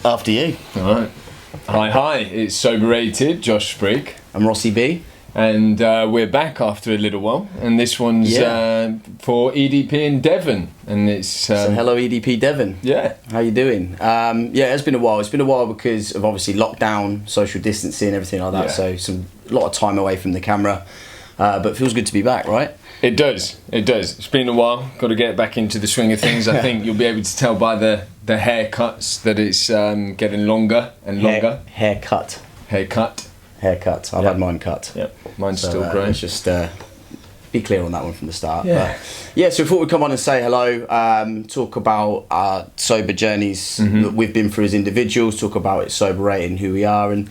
After you. All right. Hi, it's Soberated, Josh Sprigg. I'm Rossi B. And we're back after a little while. And this one's for EDP in Devon. And it's... so hello EDP Devon. Yeah. How you doing? It's been a while. It's been a while because of obviously lockdown, social distancing, everything like that. Yeah. So a lot of time away from the camera. But it feels good to be back, right? It does. It's been a while. Got to get back into the swing of things. I think you'll be able to tell by the haircuts that it's getting longer and longer. Haircut. I've had mine cut. Yep. Mine's still growing. Let's just be clear on that one from the start. Yeah. So we thought we'd come on and say hello, talk about our sober journeys that we've been through as individuals, talk about it soberating, who we are, and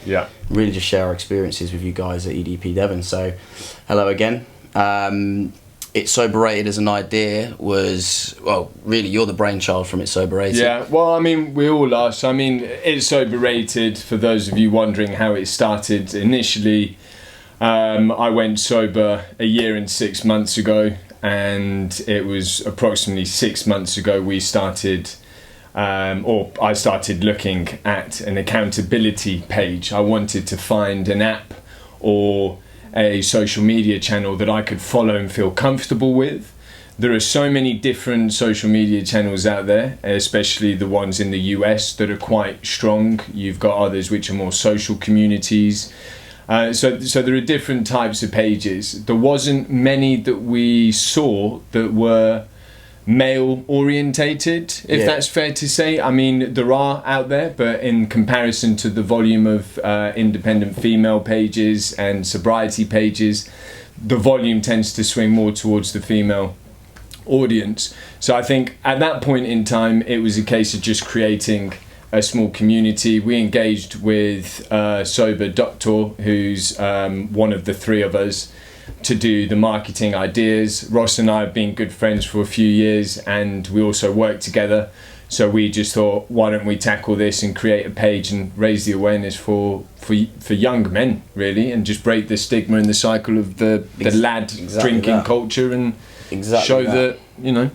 really just share our experiences with you guys at EDP Devon. So hello again. It Soberated as an idea was, really you're the brainchild from It Soberated. Yeah, well, I mean, we all are. So, I mean, It Soberated, for those of you wondering how it started, initially I went sober a year and 6 months ago, and it was approximately 6 months ago we started, I started looking at an accountability page. I wanted to find an app or a social media channel that I could follow and feel comfortable with. There are so many different social media channels out there, especially the ones in the US that are quite strong. You've got others which are more social communities. So there are different types of pages. There wasn't many that we saw that were male orientated, if that's fair to say. I mean, there are out there, but in comparison to the volume of independent female pages and sobriety pages, the volume tends to swing more towards the female audience. So I think at that point in time, it was a case of just creating a small community. We engaged with Sober Doctor, who's one of the three of us, to do the marketing ideas. Ross and I have been good friends for a few years, and we also work together. So we just thought, why don't we tackle this and create a page and raise the awareness for young men, really, and just break the stigma and the cycle of the lad drinking culture, and show that, you know,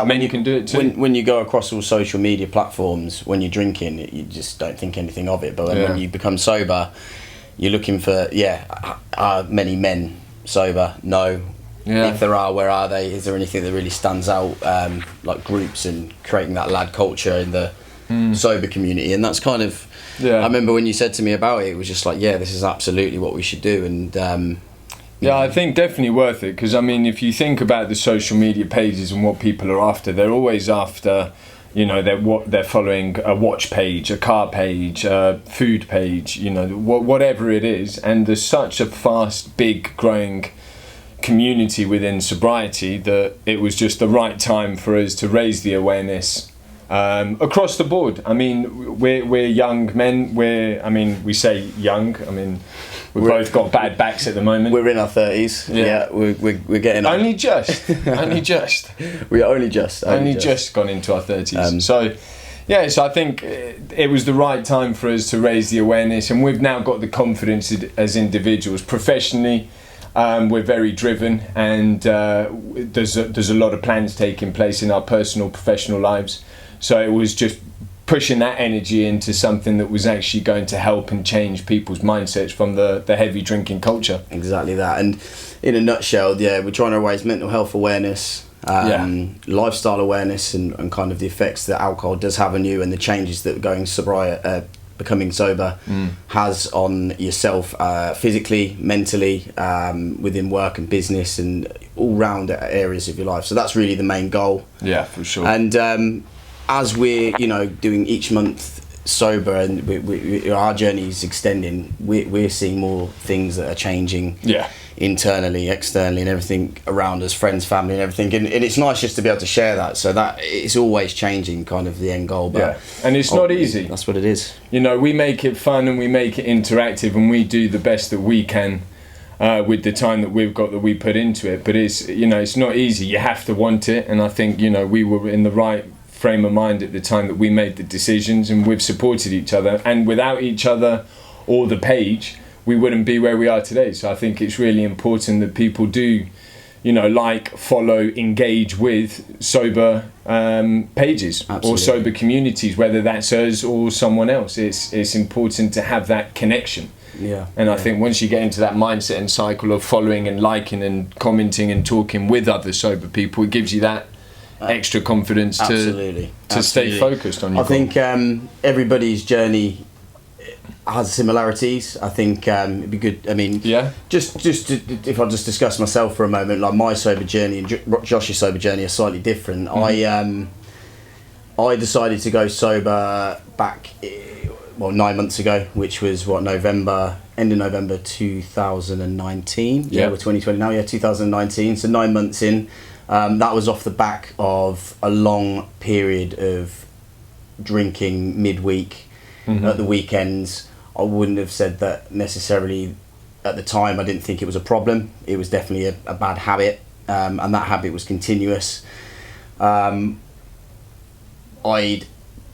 men you can do it too. When you go across all social media platforms, when you're drinking, you just don't think anything of it. But when you become sober, you're looking for, are many men sober? No. If there are, where are they? Is there anything that really stands out, like groups and creating that lad culture in the sober community? And that's kind of, I remember when you said to me about it, it was just like, this is absolutely what we should do. And I think definitely worth it, because I mean, if you think about the social media pages and what people are after, they're always after, you know, they're following a watch page, a car page, a food page, you know, whatever it is. And there's such a fast, big, growing community within sobriety that it was just the right time for us to raise the awareness across the board. I mean, we're young men. We say young. I mean, we've both got bad backs at the moment. We're in our 30s. We're getting on. Only just. We are only just gone into our 30s. So I think it was the right time for us to raise the awareness, and we've now got the confidence as individuals. Professionally, we're very driven, and there's a lot of plans taking place in our personal, professional lives. So it was just pushing that energy into something that was actually going to help and change people's mindsets from the heavy drinking culture. Exactly that. And in a nutshell, we're trying to raise mental health awareness, lifestyle awareness, and kind of the effects that alcohol does have on you, and the changes that becoming sober has on yourself, physically, mentally, within work and business, and all round areas of your life. So that's really the main goal. Yeah, for sure. And as we're, doing each month sober, and our journey is extending, we're seeing more things that are changing internally, externally, and everything around us, friends, family, and everything. And it's nice just to be able to share that, so that it's always changing, kind of the end goal. But and it's not easy. That's what it is. You know, we make it fun and we make it interactive, and we do the best that we can with the time that we've got, that we put into it. But it's not easy. You have to want it, and I think we were in the right frame of mind at the time that we made the decisions, and we've supported each other, and without each other or the page, we wouldn't be where we are today. So I think it's really important that people do like, follow, engage with sober pages. Absolutely. Or sober communities, whether that's us or someone else. It's important to have that connection. Yeah. And I think once you get into that mindset and cycle of following and liking and commenting and talking with other sober people, it gives you that extra confidence to stay focused on your goal. I think everybody's journey has similarities. I think it'd be good. I mean, just if I just discuss myself for a moment, like my sober journey and Josh's sober journey are slightly different. I decided to go sober back 9 months ago, which was end of November 2019. Yeah, we're 2020 now. Yeah, 2019. So 9 months in. That was off the back of a long period of drinking midweek at the weekends. I wouldn't have said that necessarily at the time. I didn't think it was a problem. It was definitely a bad habit, and that habit was continuous. I'd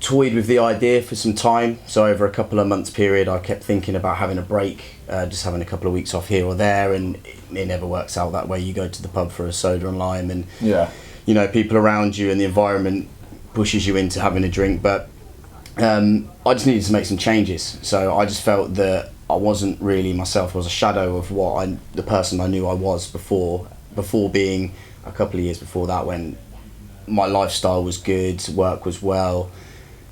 toyed with the idea for some time. So over a couple of months period, I kept thinking about having a break, just having a couple of weeks off here or there, and it never works out that way. You go to the pub for a soda and lime, and people around you and the environment pushes you into having a drink. But I just needed to make some changes. So I just felt that I wasn't really myself. I was a shadow of the person I knew I was before being a couple of years before that, when my lifestyle was good, work was well,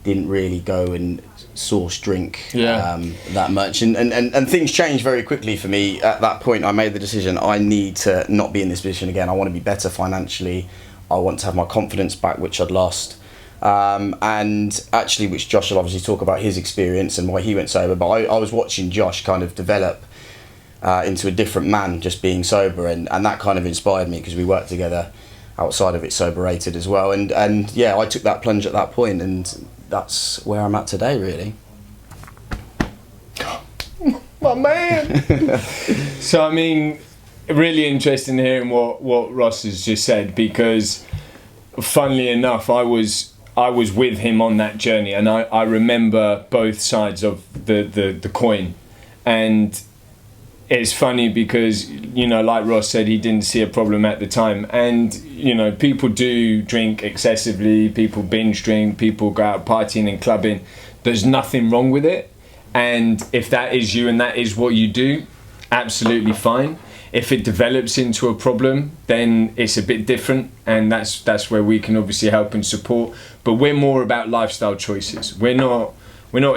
didn't really go and source drink that much, and things changed very quickly for me. At that point, I made the decision, I need to not be in this position again. I want to be better financially. I want to have my confidence back, which I'd lost. And actually, which Josh will obviously talk about his experience and why he went sober, but I was watching Josh kind of develop into a different man just being sober, and that kind of inspired me, because we worked together outside of it, soberated as well, and I took that plunge at that point, and that's where I'm at today, really. My man. So I mean, really interesting hearing what Ross has just said, because funnily enough, I was with him on that journey, and I remember both sides of the coin. And it's funny because, like Ross said, he didn't see a problem at the time. And, people do drink excessively, people binge drink, people go out partying and clubbing. There's nothing wrong with it. And if that is you and that is what you do, absolutely fine. If it develops into a problem, then it's a bit different, and that's where we can obviously help and support. But we're more about lifestyle choices. We're not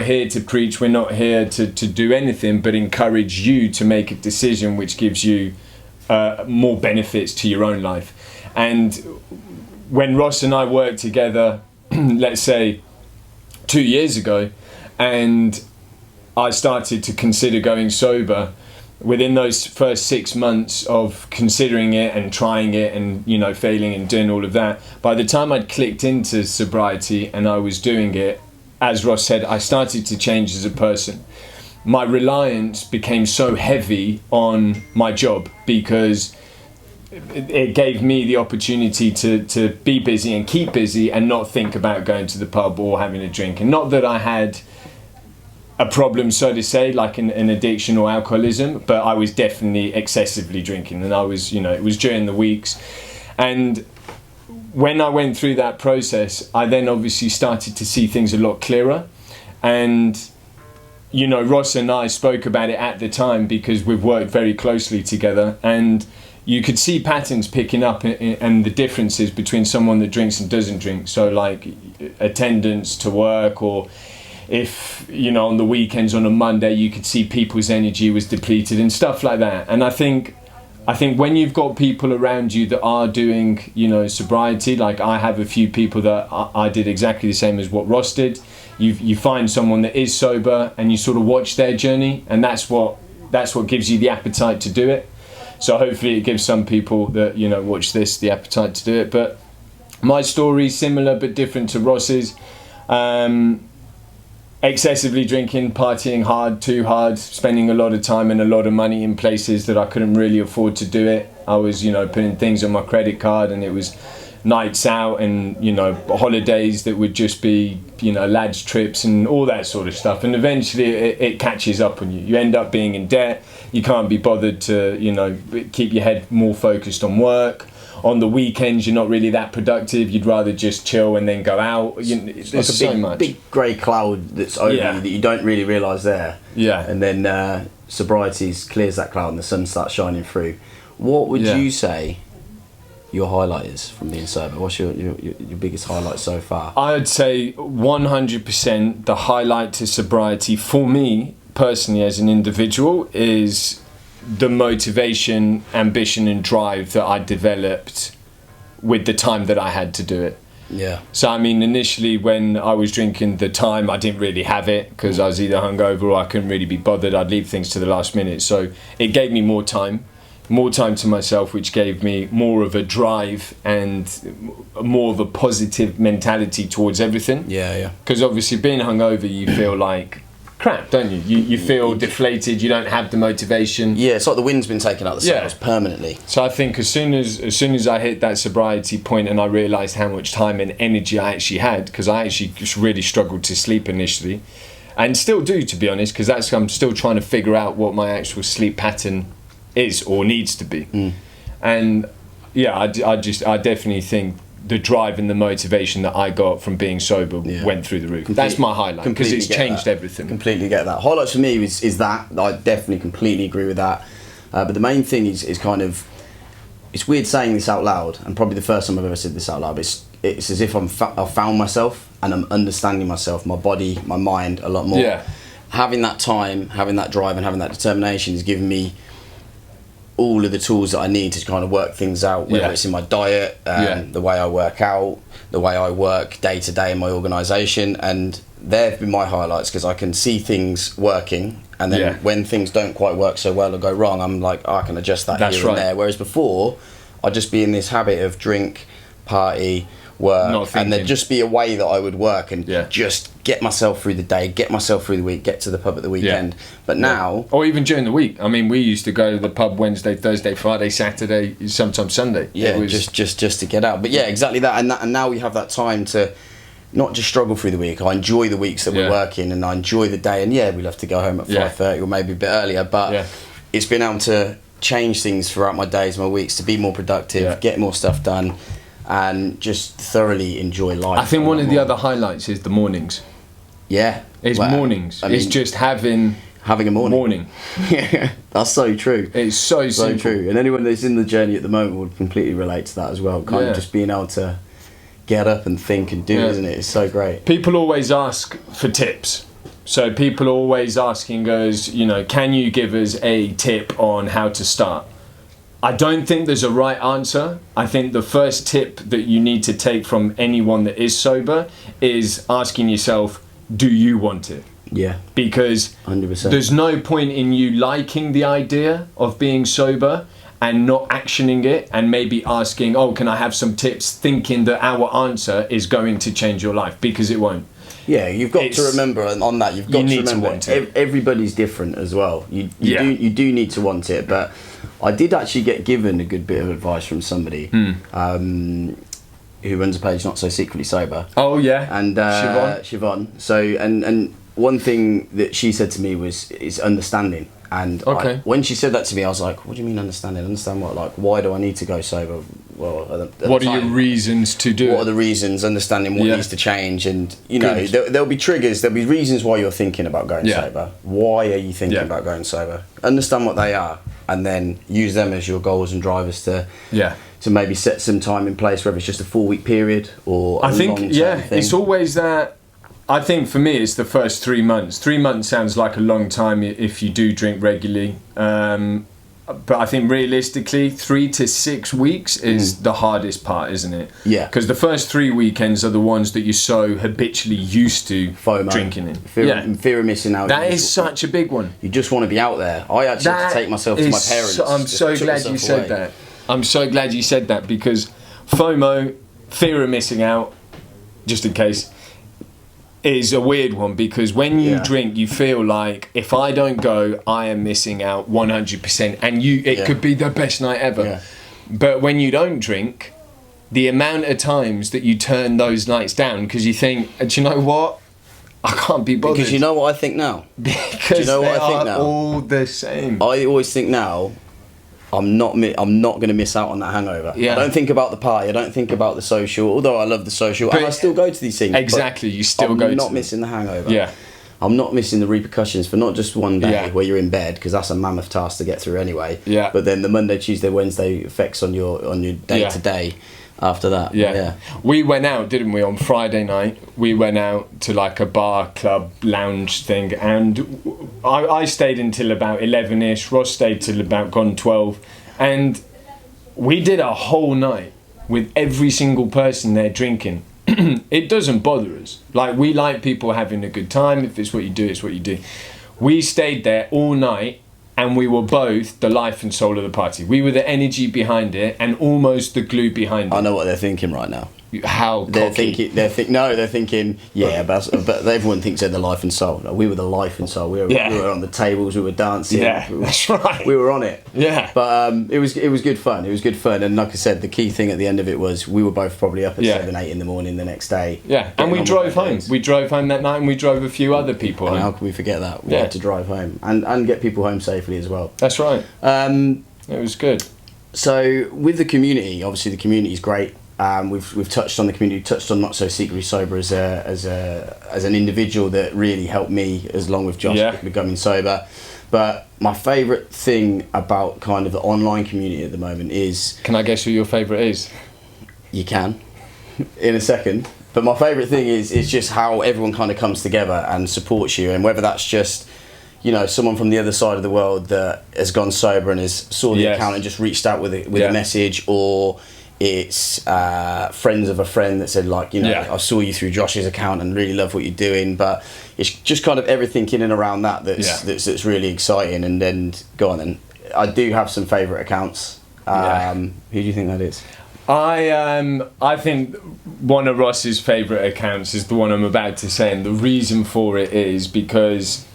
here to preach, we're not here to do anything but encourage you to make a decision which gives you more benefits to your own life. And when Ross and I worked together, let's say 2 years ago, and I started to consider going sober, within those first 6 months of considering it and trying it and failing and doing all of that, by the time I'd clicked into sobriety and I was doing it, as Ross said, I started to change as a person. My reliance became so heavy on my job, because it gave me the opportunity to be busy and keep busy and not think about going to the pub or having a drink. And not that I had a problem, so to say, like an addiction or alcoholism, but I was definitely excessively drinking, and I was, it was during the weeks. And when I went through that process, I then obviously started to see things a lot clearer. And, Ross and I spoke about it at the time because we've worked very closely together, and you could see patterns picking up and the differences between someone that drinks and doesn't drink. So like attendance to work, or if, on the weekends on a Monday, you could see people's energy was depleted and stuff like that. And I think when you've got people around you that are doing, sobriety, like I have a few people that I did exactly the same as what Ross did. You find someone that is sober and you sort of watch their journey, and that's what gives you the appetite to do it. So hopefully it gives some people that, watch this, the appetite to do it. But my story is similar but different to Ross's. Excessively drinking, partying hard, too hard, spending a lot of time and a lot of money in places that I couldn't really afford to do it. I was, putting things on my credit card, and it was nights out and, you know, holidays that would just be, you know, lads trips and all that sort of stuff, and eventually it catches up on you. You end up being in debt. You can't be bothered to, you know, keep your head more focused on work. On the weekends you're not really that productive. You'd rather just chill and then go out. There's like so much big grey cloud that's over you that you don't really realise there. And then sobriety clears that cloud and the sun starts shining through. What would you say your highlight is from being sober? What's your biggest highlight so far? I'd say 100% the highlight to sobriety for me personally as an individual is the motivation, ambition and drive that I developed with the time that I had to do it. So I mean, initially when I was drinking, the time I didn't really have it because I was either hungover or I couldn't really be bothered. I'd leave things to the last minute, so it gave me more time to myself, which gave me more of a drive and more of a positive mentality towards everything. Because obviously being hungover, you feel like crap, don't you? You feel deflated. You don't have the motivation. It's like the wind's been taken out of the sails permanently. So I think as soon as I hit that sobriety point and I realised how much time and energy I actually had, because I actually just really struggled to sleep initially, and still do, to be honest, because I'm still trying to figure out what my actual sleep pattern is or needs to be. And I definitely think the drive and the motivation that I got from being sober went through the roof. That's my highlight, because it's changed everything. Completely get that. Highlights for me is that. I definitely completely agree with that. But the main thing is kind of, it's weird saying this out loud, and probably the first time I've ever said this out loud, but it's as if I've found myself and I'm understanding myself, my body, my mind a lot more. Having that time, having that drive and having that determination has given me all of the tools that I need to kind of work things out, whether it's in my diet, the way I work out, the way I work day to day in my organisation, and they've been my highlights because I can see things working, and then when things don't quite work so well or go wrong, I'm like, I can adjust that here and there. Whereas before, I'd just be in this habit of drink, party, work, and there'd just be a way that I would work and just get myself through the day, get myself through the week, get to the pub at the weekend. But now, or even during the week, I mean, we used to go to the pub Wednesday, Thursday, Friday, Saturday, sometimes Sunday. It was just to get out. But exactly that, and now we have that time to not just struggle through the week. I enjoy the weeks that we're working, and I enjoy the day. And we love to go home at 5:30 or maybe a bit earlier. But it's been able to change things throughout my days, my weeks, to be more productive, get more stuff done, and just thoroughly enjoy life. I think one of the other highlights is the mornings. It's mornings. I mean, it's just having a morning. That's so true. It's so true. And anyone that's in the journey at the moment would completely relate to that as well. Kind of just being able to get up and think and do, isn't it? It's so great. People always ask for tips. So people are always asking us, you know, can you give us a tip on how to start? I don't think there's a right answer. I think the first tip that you need to take from anyone that is sober is asking yourself, do you want it? Because 100%. There's no point in you liking the idea of being sober and not actioning it and maybe asking, oh, can I have some tips, thinking that our answer is going to change your life, because it won't. You've got to remember on that. You've got to remember everybody's different as well. You do need to want it, but I did actually get given a good bit of advice from somebody who runs a page Not So Secretly Sober. And Siobhan. So and one thing that she said to me is understanding. And when she said that to me, I was like, what do you mean understanding? Understand what? Like, why do I need to go sober? Well, what are your reasons to do it? What are the reasons? Understanding what needs to change. And, you know, there'll be triggers. There'll be reasons why you're thinking about going sober. Why are you thinking about going sober? Understand what they are. And then use them as your goals and drivers to maybe set some time in place, whether it's just a 4-week period or a long-term thing. It's always that. I think for me it's the first 3 months. 3 months sounds like a long time if you do drink regularly. But I think realistically 3 to 6 weeks is the hardest part, isn't it? Because the first 3 weekends are the ones that you're so habitually used to FOMO, drinking in. Fear of missing out. That is such a big one. You just want to be out there. I actually had to take myself to my parents. I'm so glad you said that. I'm so glad you said that, because FOMO, fear of missing out, just in case, is a weird one, because when you drink, you feel like if I don't go, I am missing out 100%, and it could be the best night ever. But when you don't drink, the amount of times that you turn those nights down because you think, do you know what? I can't be bothered. Because you know what I think now? Because Do you know what they I think are now? all the same. I always think now, I'm not going to miss out on that hangover. Yeah. I don't think about the party. I don't think about the social. Although I love the social, But and I still go to these things. Exactly, you still go to I'm not them. missing the hangover. Yeah. I'm not missing the repercussions for not just one day Yeah. where you're in bed, because that's a mammoth task to get through anyway. Yeah. But then the Monday, Tuesday, Wednesday effects on your day to day after that. Yeah. We went out, didn't we, on Friday night? We went out to like a bar, club, lounge thing, and I stayed until about 11ish. Ross stayed till about gone 12, and we did a whole night with every single person there drinking. It doesn't bother us. Like, we like people having a good time. If it's what you do, it's what you do. We stayed there all night, and we were both the life and soul of the party. We were the energy behind it and almost the glue behind it. I know what they're thinking right now. How cocky. They're thinking, yeah, but everyone thinks they're the life and soul. No, we were the life and soul. We were on the tables. We were dancing. Yeah, that's right. We were on it. Yeah. But it was good fun. It was good fun. And like I said, the key thing at the end of it was we were both probably up at 7, 8 in the morning the next day. Yeah, and we drove home. We drove home that night, and we drove a few other people home. How can we forget that? We had to drive home and get people home safely as well. That's right. It was good. So with the community, obviously the community is great. We've touched on the community, touched on Not So Secretly Sober as an individual that really helped me as long with Josh becoming sober. But my favourite thing about kind of the online community at the moment is... Can I guess who your favourite is? You can, in a second. But my favourite thing is just how everyone kind of comes together and supports you, and whether that's just, you know, someone from the other side of the world that has gone sober and saw the account and just reached out with a message, or it's friends of a friend that said, like, you know, I saw you through Josh's account and really love what you're doing. But it's just kind of everything in and around that's really exciting. And then go on then. I do have some favourite accounts. Who do you think that is? I think one of Ross's favourite accounts is the one I'm about to say, and the reason for it is because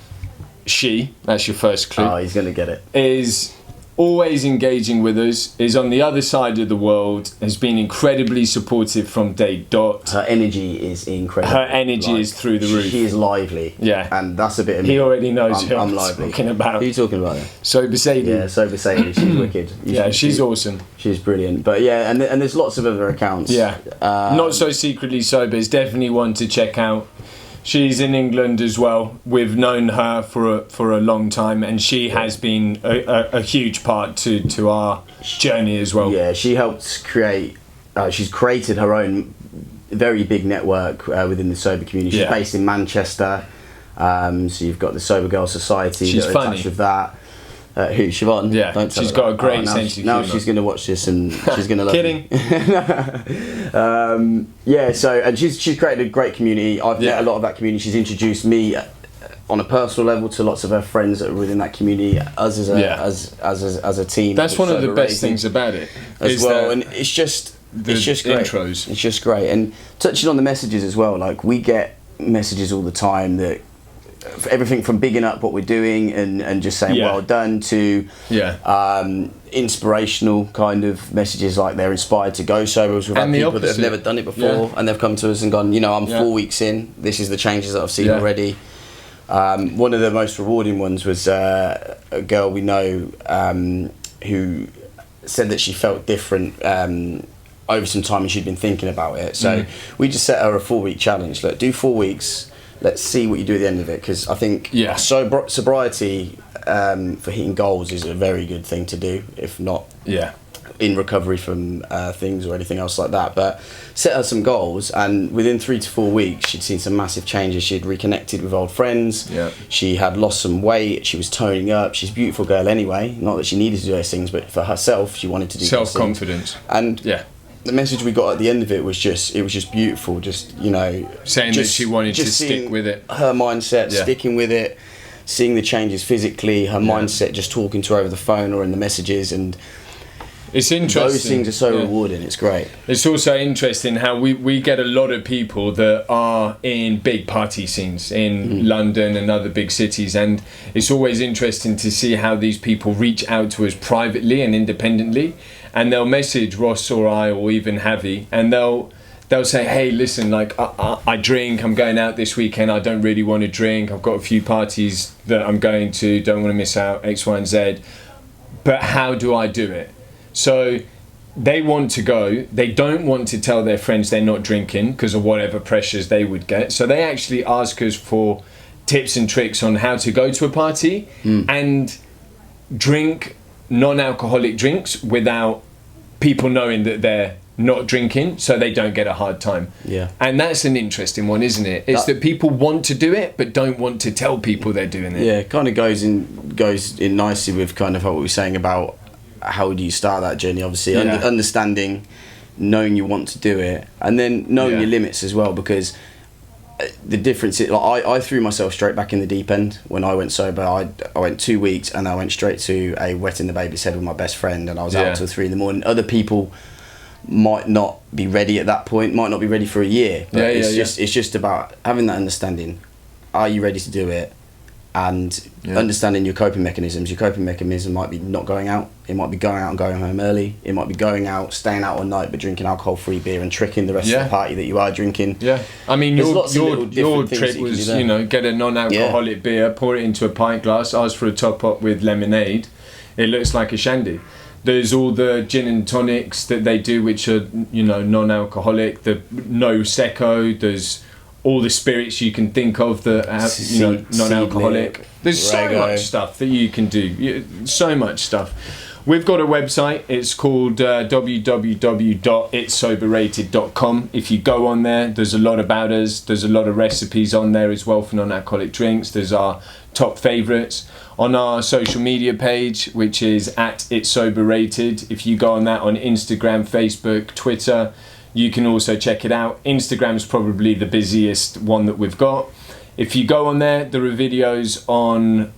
that's your first clue. Oh, he's going to get it. Is always engaging with us, is on the other side of the world, has been incredibly supportive from day dot. Her energy is incredible. Her energy is through the roof. She is lively. Yeah. And that's a bit of me. He already knows who I'm lively. talking about. Who are you talking about then? Sober Sadie. Yeah, Sober Sadie. She's wicked. She's awesome. She's brilliant. But yeah, and there's lots of other accounts. Yeah. Not So Secretly Sober is definitely one to check out. She's in England as well. We've known her for a long time, and she has been a huge part to our journey as well. Yeah, she helped create. She's created her own very big network within the sober community. She's based in Manchester, so you've got the Sober Girl Society. She's that are funny. Attached with that. Who, Siobhan? Yeah, Don't tell she's her got that. a great sense of now humour. she's going to watch this and she's going to love Kidding. Yeah, so, and she's created a great community. I've met a lot of that community. She's introduced me on a personal level to lots of her friends that are within that community, us as a team. That's one of the best things about it as well, and it's just great. Intros. It's just great. And touching on the messages as well, like, we get messages all the time that everything from bigging up what we're doing and just saying well done to inspirational kind of messages, like they're inspired to go sober. We've had people that have never done it before and they've come to us and gone, you know, I'm 4 weeks in, this is the changes that I've seen already. One of the most rewarding ones was a girl we know who said that she felt different over some time and she'd been thinking about it. So we just set her a 4-week challenge. Look, do 4 weeks. Let's see what you do at the end of it, because I think sobriety for hitting goals is a very good thing to do, if not in recovery from things or anything else like that. But set her some goals, and within 3 to 4 weeks she'd seen some massive changes. She'd reconnected with old friends. She had lost some weight. She was toning up. She's a beautiful girl anyway, not that she needed to do those things, but for herself she wanted to do self-confidence. And the message we got at the end of it was just beautiful. Just, you know, saying that she wanted to stick with it. Her mindset, sticking with it, seeing the changes physically. Her mindset, just talking to her over the phone or in the messages, and it's interesting. Those things are so rewarding. It's great. It's also interesting how we get a lot of people that are in big party scenes in London and other big cities, and it's always interesting to see how these people reach out to us privately and independently, and they'll message Ross or I or even Javi, and they'll say, hey, listen, like I drink, I'm going out this weekend, I don't really want to drink, I've got a few parties that I'm going to, don't want to miss out, X, Y and Z, but how do I do it? So they want to go, they don't want to tell their friends they're not drinking because of whatever pressures they would get, so they actually ask us for tips and tricks on how to go to a party and drink non-alcoholic drinks without people knowing that they're not drinking, so they don't get a hard time. Yeah. And that's an interesting one, isn't it? It's that people want to do it but don't want to tell people they're doing it. Yeah, it kind of goes in nicely with kind of what we were saying about how do you start that journey, obviously. Understanding, knowing you want to do it, and then knowing your limits as well, because the difference is, like, I threw myself straight back in the deep end when I went sober. I went 2 weeks and I went straight to a wetting the baby's head with my best friend, and I was out till 3 a.m. Other people might not be ready at that point, might not be ready for a year, but it's just about having that understanding. Are you ready to do it? And understanding your coping mechanisms. Your coping mechanism might be not going out, it might be going out and going home early, it might be going out, staying out all night but drinking alcohol-free beer and tricking the rest of the party that you are drinking. I mean, your trick was, you know, get a non-alcoholic beer, pour it into a pint glass, ask for a top-up with lemonade, it looks like a shandy. There's all the gin and tonics that they do, which are, you know, non-alcoholic, the no secco, there's all the spirits you can think of that have, you know, non-alcoholic. There's so much stuff that you can do, so much stuff. We've got a website, it's called www.itsoberrated.com. If you go on there, there's a lot about us, there's a lot of recipes on there as well for non-alcoholic drinks, there's our top favourites. On our social media page, which is @itsoberrated, if you go on that on Instagram, Facebook, Twitter, you can also check it out. Instagram's probably the busiest one that we've got. If you go on there are videos on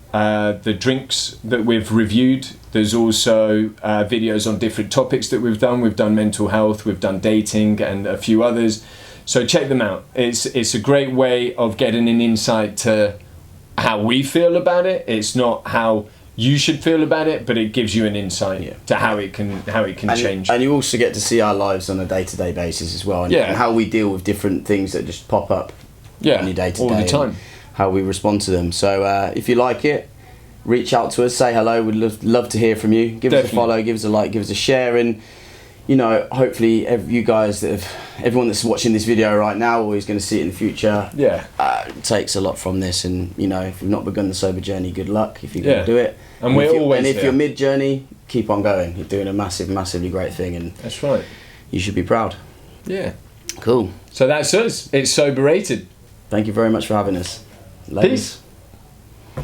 the drinks that we've reviewed. There's also videos on different topics that we've done. We've done mental health, we've done dating and a few others. So check them out. It's a great way of getting an insight to how we feel about it. It's not how you should feel about it, but it gives you an insight to how it can change. And you also get to see our lives on a day-to-day basis as well, and how we deal with different things that just pop up on your day-to-day, all the time, how we respond to them. So if you like it, reach out to us, say hello. We'd love to hear from you. Give us a follow, give us a like, give us a share, and you know, hopefully you guys everyone that's watching this video right now or is going to see it in the future, takes a lot from this. And you know, if you've not begun the sober journey, good luck if you're going to do it. And if you're mid-journey, keep on going. You're doing a massively great thing, and that's right. You should be proud. Yeah. Cool. So that's us. It's Sober Rated. Thank you very much for having us. Ladies. Peace.